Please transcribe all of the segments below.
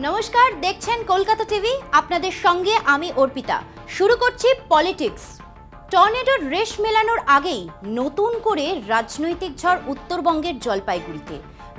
নমস্কার, দেখছেন কলকাতা টিভি। আপনাদের সঙ্গে আমি অর্পিতা। শুরু করছি পলিটিক্স। টর্নেডোর রেশ মেলানোর আগেই নতুন করে রাজনৈতিক ঝড় উত্তরবঙ্গের জলপাইগুড়িতে।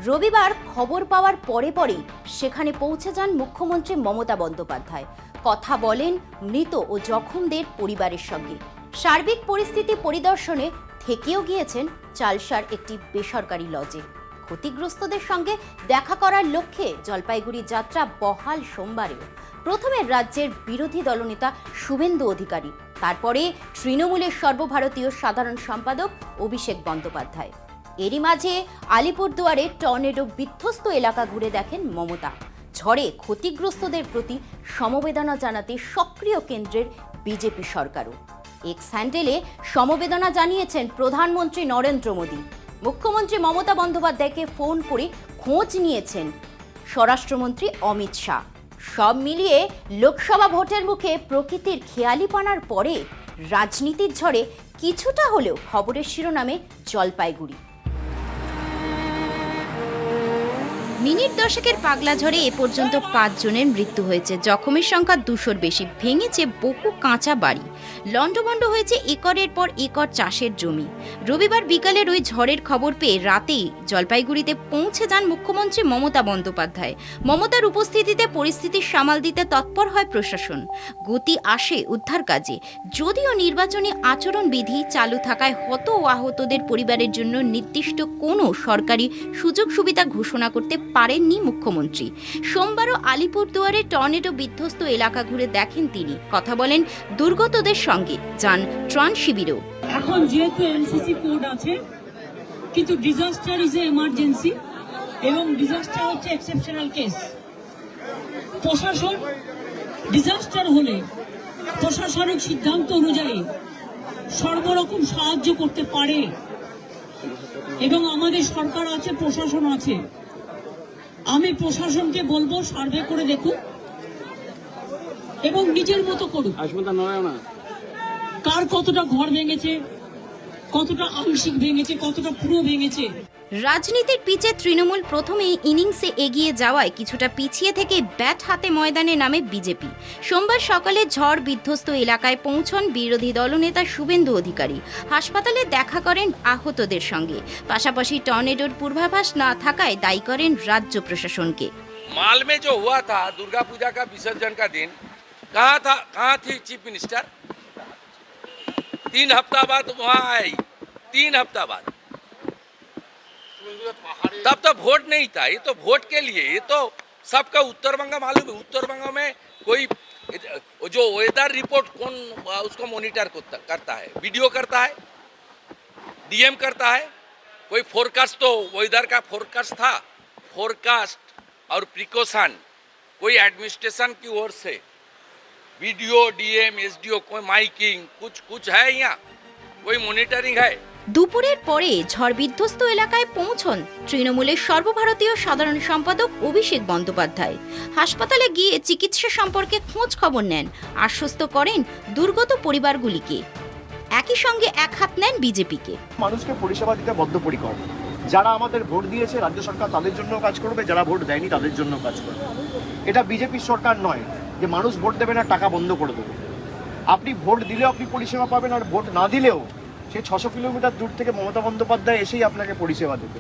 রবিবার খবর পাওয়ার পরেই সেখানে পৌঁছে যান মুখ্যমন্ত্রী মমতা বন্দ্যোপাধ্যায়। কথা বলেন মৃত ও জখমদের পরিবারের সঙ্গে। সার্বিক পরিস্থিতি পরিদর্শনে থেকেও গিয়েছেন চালসার একটি বেসরকারি লজে। ক্ষতিগ্রস্তদের সঙ্গে দেখা করার লক্ষ্যে জলপাইগুড়ি যাত্রা বহাল সোমবারেও। প্রথমে রাজ্যের বিরোধী দলনেতা শুভেন্দু অধিকারী, তারপরে তৃণমূলের সর্বভারতীয় সাধারণ সম্পাদক অভিষেক বন্দ্যোপাধ্যায়। এরই মাঝে আলিপুরদুয়ারে টর্নেডো বিধ্বস্ত এলাকা ঘুরে দেখেন মমতা। ঝড়ে ক্ষতিগ্রস্তদের প্রতি সমবেদনা জানাতে সক্রিয় কেন্দ্রের বিজেপি সরকারও। এক্স হ্যান্ডেলে সমবেদনা জানিয়েছেন প্রধানমন্ত্রী নরেন্দ্র মোদী। মুখ্যমন্ত্রী মমতা বন্দ্যোপাধ্যায়কে ফোন করে খোঁজ নিয়েছেন স্বরাষ্ট্রমন্ত্রী অমিত শাহ। সব মিলিয়ে লোকসভা ভোটের মুখে প্রকৃতির খেয়ালিপনার পরে রাজনীতির ঝড়ে কিছুটা হলেও খবরের শিরোনামে জলপাইগুড়ি। মিনিট দশেকের পাগলা ঝড়ে এ পর্যন্ত 5 জনের মৃত্যু হয়েছে। জখমের সংখ্যা 200-র বেশি। ভেঙেছে বহু কাঁচা বাড়ি। লণ্ডভণ্ড হয়েছে একরের পর একর চাষের জমি। রবিবার বিকালের ওই ঝড়ের খবর পেয়ে রাতেই জলপাইগুড়িতে পৌঁছে যান মুখ্যমন্ত্রী মমতা বন্দ্যোপাধ্যায়। মমতার উপস্থিতিতে পরিস্থিতি সামাল দিতে তৎপর হয় প্রশাসন। গতি আসে উদ্ধার কাজে। যদিও নির্বাচনী আচরণবিধি চালু থাকায় হত ও আহতদের পরিবারের জন্য নির্দিষ্ট কোনো সরকারি সুযোগ সুবিধা ঘোষণা করতে পারেননি মুখ্যমন্ত্রী। সোমবারও আলিপুরদুয়ারে টর্নেডো বিধ্বস্ত এলাকা ঘুরে দেখেন তিনি। কথা বলেন দুর্গতদের সঙ্গে, যান ত্রাণ শিবিরেও। এখন যেহেতু এমসিসি কোড আছে, কিন্তু ডিজাস্টার ইজ এ এমার্জেন্সি এবং ডিজাস্টার হচ্ছে এক্সেপশনাল কেস। প্রশাসন ডিজাস্টার হলে প্রশাসনিক সিদ্ধান্ত অনুযায়ী সর্বরকম সাহায্য করতে পারে এবং আমাদের সরকার আছে, প্রশাসন আছে। আমি প্রশাসনকে বলবো সার্ভে করে দেখুন এবং নিজের মতো করুন। কার কতটা ঘর ভেঙেছে, কতটা আংশিক ভেঙেছে, কতটা পুরো ভেঙেছে। রাজনীতির পিচে তৃণমূল প্রথমেই ইনিংসে এগিয়ে যাওয়ায় কিছুটা পিছিয়ে থেকে ব্যাট হাতে ময়দানে নামে বিজেপি। সোমবার সকালে ঝড় বিধ্বস্ত এলাকায় পৌঁছন বিরোধী দলনেতা শুভেন্দু অধিকারী। হাসপাতালে দেখা করেন আহতদের সঙ্গে। পাশাপাশি টর্নেডোর পূর্বাভাস না থাকায় দায়ী করেন রাজ্য প্রশাসনকে। माल में जो हुआ था दुर्गा पूजा का विसर्जन का दिन, कहाँ थी चीफ मिनिस्टर? 3 हफ्ता बाद वहाँ आई, 3 हफ्ता बाद। तब तो वोट नहीं था। ये तो वोट के लिए, ये तो सबका उत्तर बंग मालूम है। उत्तर बंग में कोई जो वेदर रिपोर्ट कौन उसको मॉनिटर करता है? वीडियो करता है, डीएम करता है। कोई फोरकास्ट, तो वेदर का फोरकास्ट था। फोरकास्ट और प्रिकॉशन कोई एडमिनिस्ट्रेशन की ओर से वीडियो, डीएम, एसडीओ, कोई माइकिंग कुछ है? यहाँ कोई मॉनिटरिंग है? দুপুরের পরে ঝড় বিধ্বস্ত এলাকায় পৌঁছন তৃণমূলের সর্বভারতীয় সাধারণ সম্পাদক অভিষেক বন্দ্যোপাধ্যায়। হাসপাতালে গিয়ে চিকিৎসা সম্পর্কে খোঁজ খবর নেন, আশ্বস্ত করেন দুর্গত পরিবারগুলিকে। একই সঙ্গে এক হাত নেন বিজেপিকে। মানুষকে পরিষেবা দিতে বদ্ধপরিকর। যারা আমাদের ভোট দিয়েছে রাজ্য সরকার তাদের জন্য কাজ করবে, যারা ভোট দেয়নি তাদের জন্য কাজ করবে। এটা বিজেপির সরকার নয় যে মানুষ ভোট দেবে না টাকা বন্ধ করে দেবে। আপনি ভোট দিলেও আপনি পরিষেবা পাবেন, আর ভোট না দিলেও সে 600 কিলোমিটার দূর থেকে মমতা বন্দ্যোপাধ্যায় এসেই আপনাকে পরিষেবা দেবে।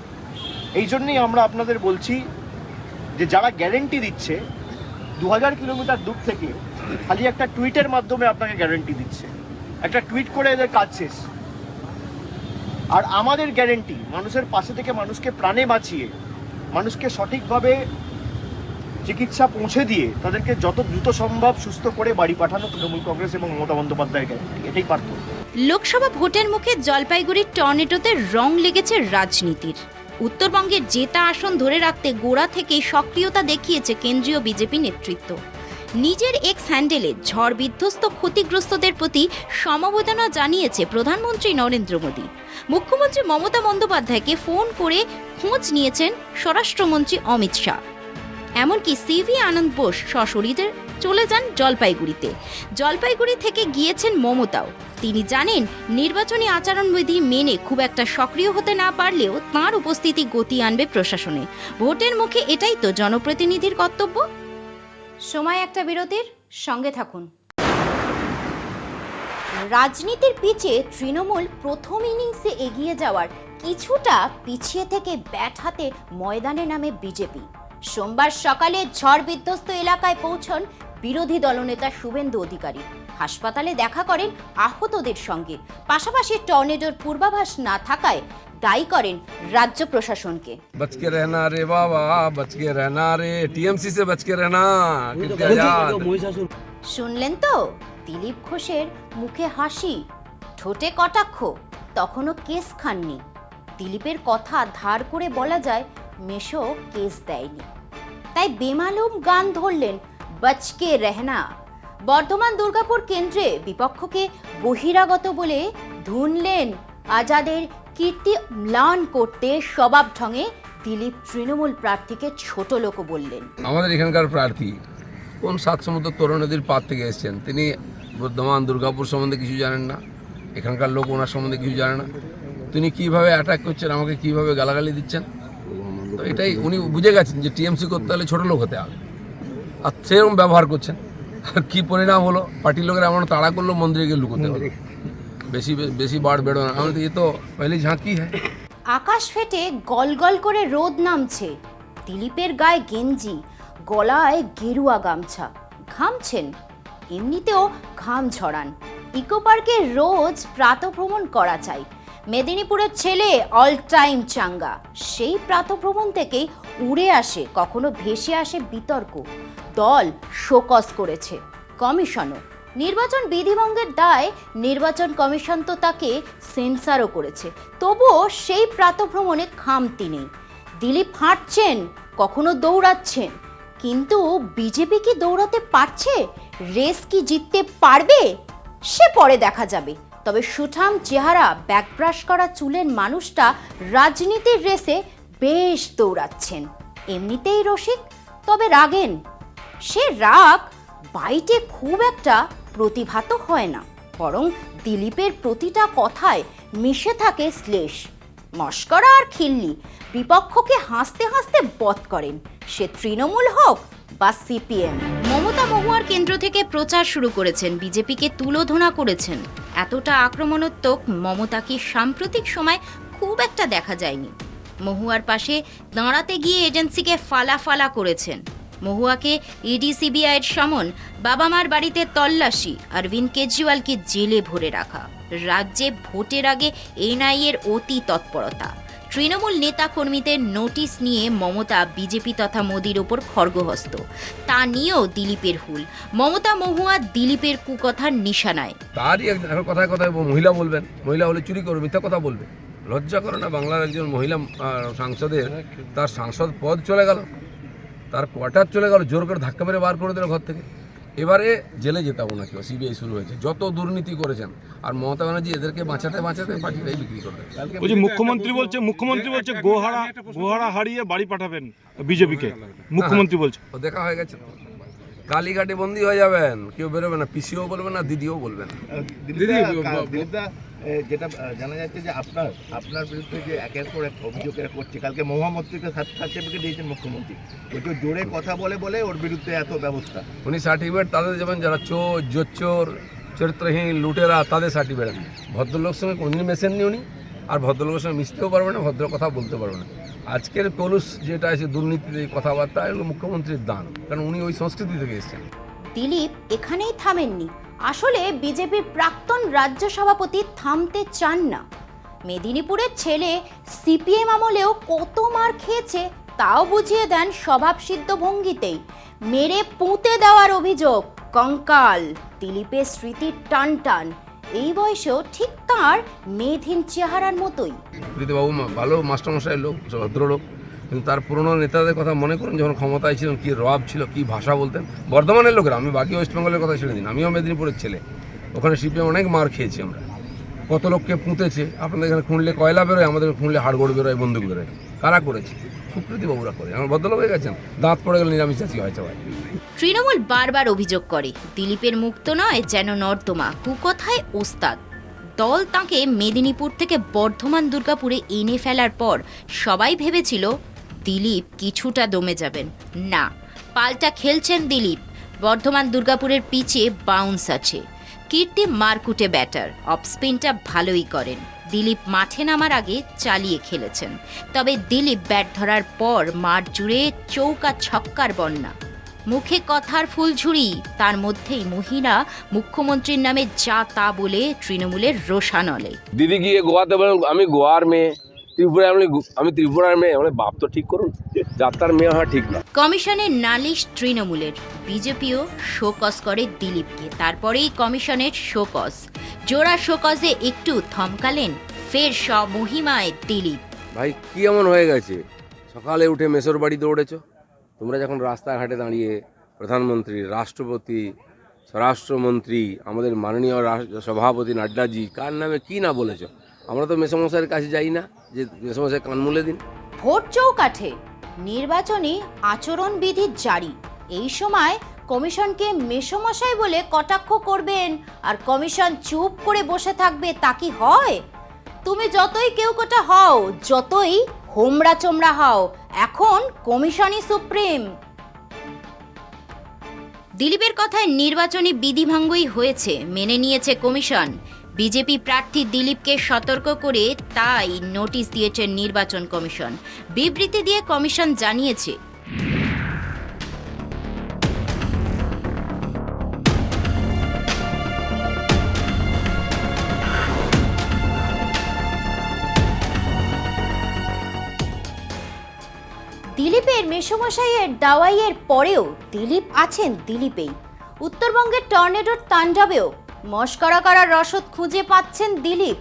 এই জন্যই আমরা আপনাদের বলছি যে যারা গ্যারেন্টি দিচ্ছে 2000 কিলোমিটার দূর থেকে খালি একটা টুইটের মাধ্যমে আপনাকে গ্যারেন্টি দিচ্ছে, একটা টুইট করে এদের কাজ শেষ। আর আমাদের গ্যারেন্টি মানুষের পাশে থেকে মানুষকে প্রাণে বাঁচিয়ে মানুষকে সঠিকভাবে চিকিৎসা পৌঁছে দিয়ে তাদেরকে যত দ্রুত সম্ভব সুস্থ করে বাড়ি পাঠানো তৃণমূল কংগ্রেস এবং মমতা বন্দ্যোপাধ্যায়ের গ্যারেন্টি। এটাই পার্থক্য। লোকসভা ভোটের মুখে জলপাইগুড়ির টর্নেডোতে রং লেগেছে রাজনীতির। উত্তরবঙ্গের জেতা আসন ধরে রাখতে গোড়া থেকেই সক্রিয়তা দেখিয়েছে কেন্দ্রীয় বিজেপি নেতৃত্ব। নিজের এক্স হ্যান্ডেলে ঝড় বিধ্বস্ত ক্ষতিগ্রস্তদের প্রতি সমবেদনা জানিয়েছে প্রধানমন্ত্রী নরেন্দ্র মোদী। মুখ্যমন্ত্রী মমতা বন্দ্যোপাধ্যায়কে ফোন করে খোঁজ নিয়েছেন স্বরাষ্ট্রমন্ত্রী অমিত শাহ। এমনকি সিভি আনন্দ বোস সশরীরে চলে যান জলপাইগুড়িতে। জলপাইগুড়ি থেকে গিয়েছেন মমতাও। তিনি জানেন নির্বাচনী আচরণবিধি মেনে খুব একটা সক্রিয় হতে না পারলেও তাঁর উপস্থিতি গতি আনবে প্রশাসনে। ভোটের মুখে এটাই তো জনপ্রতিনিধির কর্তব্য। সময় একটা বিরতির, সঙ্গে থাকুন। রাজনীতির পিচে তৃণমূল প্রথম ইনিংসে এগিয়ে যাওয়ার কিছুটা পিছিয়ে থেকে ব্যাট হাতে ময়দানে নামে বিজেপি। সোমবার সকালে ঝড় বিধ্বস্ত এলাকায় পৌঁছন বিরোধী দলনেতা শুভেন্দু অধিকারী। হাসপাতালে দেখা করেন আহতদের সঙ্গে। পাশাপাশি টর্নেডোর পূর্বাভাস না থাকায় দায়ী করেন রাজ্য প্রশাসনকে। बच के रहना रे बाबा, बच के रहना रे, टीएमसी से बच के रहना। শুনলেন তো দিলীপ ঘোষের মুখে হাসি, ঠোঁটে কটাক্ষ, তখনও কেস খাননি। দিলীপের কথা ধার করে বলা যায় মেশো কেস দেয়নি, তাই বেমালুম গান ধরলেন বচকে রহনা। বর্ধমান দুর্গাপুর কেন্দ্রে বিপক্ষকে বহিরাগত বলে ধুনলেন। আজাদের কীর্তি ম্লান করতে স্বভাব ঢঙে দিলীপ তৃণমূল প্রার্থীকে ছোট লোক বললেন। আমাদের এখানকার প্রার্থী কোন 7 সমুদ্র তরুণ নদীর পার থেকে এসেছেন, তিনি বর্ধমান দুর্গাপুর সম্বন্ধে কিছু জানেন না, এখানকার লোক ওনার সম্বন্ধে কিছু জানে না। তিনি কিভাবে অ্যাটাক করছেন, আমাকে কিভাবে গালাগালি দিচ্ছেন, তো এটাই উনি বুঝে গেছেন যে টিএমসি করতে হলে ছোটো লোক হতে হবে, আর সেরকম ব্যবহার করছেন। আর কী পরিণাম হলো, পার্টির লোকেরা এমন তাড়া করলো মন্দিরে গিয়ে লুকোতে হলো। বেশি বাড় বেড়ো না, আমাদের এ তো পহলি ঝাঁকি হ্যাঁ। আকাশ ফেটে গলগল করে রোদ নামছে। দিলীপের গায়ে গেঞ্জি, গলায় গেরুয়া গামছা। ঘামছেন, এমনিতেও ঘাম ঝরান। ইকো পার্কে রোজ প্রাতঃভ্রমণ করা চাই। মেদিনীপুরের ছেলে অল টাইম চাঙ্গা। সেই প্রাতঃভ্রমণ থেকেই উড়ে আসে, কখনো ভেসে আসে বিতর্ক। দল শোকজ করেছে, কমিশনও। নির্বাচন বিধিভঙ্গের দায় নির্বাচন কমিশন তো তাকে সেন্সারও করেছে, তবুও সেই প্রাতঃভ্রমণে খামতি নেই। দিলীপ হাঁটছেন, কখনো দৌড়াচ্ছেন, কিন্তু বিজেপি কি দৌড়াতে পারছে? রেস কি জিততে পারবে? সে পরে দেখা যাবে। তবে সুঠাম চেহারা, ব্যাকব্রাশ করা চুলের মানুষটা রাজনীতির রেসে বেশ দৌড়াচ্ছেন। এমনিতেই রসিক, তবে রাগেন। সে রাগ বাইটে খুব একটা প্রতিভাত হয় না, বরং দিলীপের প্রতিটা কথায় মিশে থাকে শ্লেষ, মস্করা আর খিল্লি। বিপক্ষকে হাসতে হাসতে বধ করেন, সে তৃণমূল হোক বা সিপিএম। মমতা মহুয়ার কেন্দ্র থেকে প্রচার শুরু করেছেন, বিজেপিকে তুলোধনা করেছেন। এতটা আক্রমণাত্মক মমতাকে সাম্প্রতিক সময় খুব একটা দেখা যায়নি। মহুয়ার পাশে দাঁড়াতে গিয়ে এজেন্সিকে ফালা করেছেন। মহুয়াকে ইডি সিবিআইয়ের সমন, বাবা মার বাড়িতে তল্লাশি, অরবিন্দ কেজরিওয়ালকে জেলে ভরে রাখা, রাজ্যে ভোটের আগে এনআইএর অতি তৎপরতা, তৃণমূল নেতা কর্মীদের নোটিশ নিয়ে মমতা বিজেপি তথা মোদির ওপর খড়গহস্ত, তা নিয়েও দিলীপের হুল। মমতা মহুয়া দিলীপের কুকথার নিশানায়। তারই এখন কথায় কথায় মহিলা বলবেন, মহিলা হলে চুরি করবে, মিথ্যা কথা বলবে। লজ্জা করে না বাংলার একজন মহিলা সাংসদের? তার সাংসদ পদ চলে গেল, তার কোয়ার্টার চলে গেল, জোর করে ধাক্কা মেরে বার করে দিল ঘর থেকে। এবারে জেলে যেতে হবে না কেউ, সিবিআই শুরু হয়েছে। যত দুর্নীতি করেছেন, আর মমতা ব্যানার্জি এদেরকে বাঁচাতে পার্টিটাই বিক্রি করবে। ওই যে মুখ্যমন্ত্রী বলছে গোহারা হারিয়ে বাড়ি পাঠাবেন বিজেপিকে, মুখ্যমন্ত্রী বলছে। ও দেখা হয়ে গেছে, কালীঘাটে বন্দী হয়ে যাবেন, কেউ বেরোবে না, পিসিও বলবে না, দিদিও বলবে না। যেটা জানা যাচ্ছে যে আপনার বিরুদ্ধে যে একের পর এক অভিযোগ করছে, কালকে মহামন্ত্রীকে সার্টিফিকেট দিয়েছেন মুখ্যমন্ত্রী, একটু জোরে কথা বলে ওর বিরুদ্ধে এত ব্যবস্থা। উনি সার্টিফিকেট তাদের যেমন যারা চোর, জোচ্চোর, চরিত্রহীন, লুটেরা, তাদের সার্টিফিকেট। ভদ্রলোকের সঙ্গে কোনদিন মেশেননি উনি, আর ভদ্রলোকের সঙ্গে মিশতেও পারবে না, ভদ্র কথা বলতে পারবে না। আজকের কলুষ যেটা আছে দুর্নীতিতে কথাবার্তা, এগুলো মুখ্যমন্ত্রীর দান, কারণ উনি ওই সংস্কৃতি থেকে এসেছেন। দিলীপ এখানেই থামেননি। আসলে বিজেপির প্রাক্তন রাজ্য সভাপতি থামতে চান না। মেদিনীপুরের ছেলে সিপিএম আমলেও কত মার খেয়েছে তাও বুঝিয়ে দেন স্বভাবসিদ্ধ ভঙ্গিতেই। মেরে পুঁতে দেওয়ার অভিযোগ, কঙ্কাল। দিলীপের স্মৃতির টান এই বয়সেও ঠিক তার মেধহীন চেহারার মতোই। প্রীতিবাবু ভালো মাস্টারমশাই লোক, ভদ্রলোক, কিন্তু তার পুরনো নেতাদের কথা মনে করুন, যখন ক্ষমতায় ছিলেন কী রব ছিল, কী ভাষা বলতেন। বর্ধমানের লোকেরা, আমি বাকি ওয়েস্ট বেঙ্গলের কথা ছেড়ে দিন, আমিও মেদিনীপুরের ছেলে, ওখানে সিপিএম অনেক মার খেয়েছি আমরা। কত লোককে পুঁতেছে, আপনাদের এখানে খুঁড়লে কয়লা বেরোয়, আমাদের খুঁড়লে হাড়গোড় বেরোয়, বন্দুক বেরোয়। কারা করেছে? সুপ্রীতিবাবুরা করে। আমার ভদ্রলোক হয়ে গেছেন, দাঁত পড়ে গেলে নিরামিষ চাষি হয় সবাই। তৃণমূল বারবার অভিযোগ করে দিলীপের মুক্ত নয় যেন নর্দমা, কুকথায় ওস্তাদ। দল তাঁকে মেদিনীপুর থেকে বর্ধমান দুর্গাপুরে এনে ফেলার পর সবাই ভেবেছিল দিলীপ কিছুটা দমে যাবেন। না, পাল্টা খেলছেন দিলীপ। বর্ধমান দুর্গাপুরের পিচে বাউন্স আছে। কীর্তি মারকুটে ব্যাটার, অফ স্পিনটা ভালোই করেন। দিলীপ মাঠে নামার আগে চালিয়ে খেলেছেন, তবে দিলীপ ব্যাট ধরার পর মাঠ জুড়ে চৌকা ছক্কার বন্যা। মুখে কথার ফুলঝুরি, তার মধ্যেই মহিলা মুখ্যমন্ত্রীর নামে যা তা বলে তৃণমূলের রোষানলে। দিদি গিয়ে গোয়াতে বলেন আমি গোয়ার মেয়ে, ত্রিপুরায় আমি ত্রিপুরার মেয়ে, মানে বাপ তো ঠিক করুন, যাত্রার মেয়ে হওয়া ঠিক না। কমিশনের নালিশ তৃণমূলের, বিজেপিও শোকজ করে দিলীপকে, তারপরেই কমিশনের শোকজ। জোড়া শোকজে একটু থমকালেন, ফের স্বমহিমায় দিলীপ। ভাই কি এমন হয়ে গেছে, সকালে উঠে মেসোর বাড়ি দৌড়েছো? তোমরা যখন রাস্তাঘাটে দাঁড়িয়ে প্রধানমন্ত্রী, রাষ্ট্রপতি, স্বরাষ্ট্রমন্ত্রী, আমাদের মাননীয় সভাপতি নাড্ডাজি কার নামে কি না বলেছো? আমরা তো মেসোমশাইয়ের কাছে যাই না যে মেসোমশাই কান মুলে দিন। ভোট চৌকাঠে নির্বাচনী আচরণবিধি জারি। এই সময় কমিশনকে মেসোমশাই বলে কটাক্ষ করবেন আর কমিশন চুপ করে বসে থাকবে, তা কি হয়? তুমি যতই কেউ কোটা হও, যতই হোমড়া চোমড়া হও, এখন কমিশনই সুপ্রিম। দিলীপের কথায় নির্বাচনী বিধিভঙ্গই হয়েছে, মেনে নিয়েছে কমিশন। বিজেপি প্রার্থী দিলীপকে সতর্ক করে তাই নোটিশ দিয়েছে নির্বাচন কমিশন। বিবৃতি দিয়ে কমিশন জানিয়েছে, দিলীপের মেসোমশাইয়ের দাওয়াইয়ের পরেও দিলীপ আছেন দিলীপেই। উত্তরবঙ্গের টর্নেডোর তাণ্ডবেও মস্করা করার রসদ খুঁজে পাচ্ছেন দিলীপ।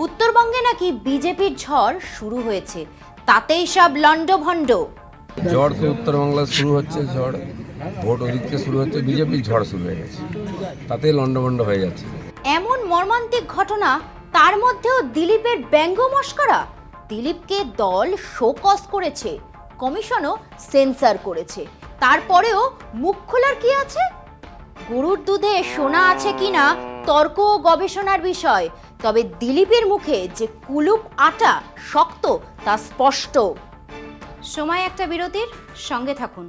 উত্তরবঙ্গে নাকি বিজেপির ঝড় শুরু হয়েছে, তাতেই সব লন্ডভন্ড। ঝড় তো উত্তরবাংলা শুরু হচ্ছে, ঝড় ভোট ওদিকে শুরু হচ্ছে, বিজেপির ঝড় শুরু হয়ে গেছে, তাতেই লন্ডভন্ড হয়ে যাচ্ছে। এমন মর্মান্তিক ঘটনা, তার মধ্যেও দিলীপের ব্যঙ্গ মস্করা। দিলীপকে দল শোকজ করেছে, কমিশনও সেন্সর করেছে, তারপরেও মুখ খোলার কি আছে? গরুর দুধে সোনা আছে কিনা তর্ক ও গবেষণার বিষয়, তবে দিলীপের মুখে যে কুলুপ আটা শক্ত তা স্পষ্ট। সময় একটা বিরতির, সঙ্গে থাকুন।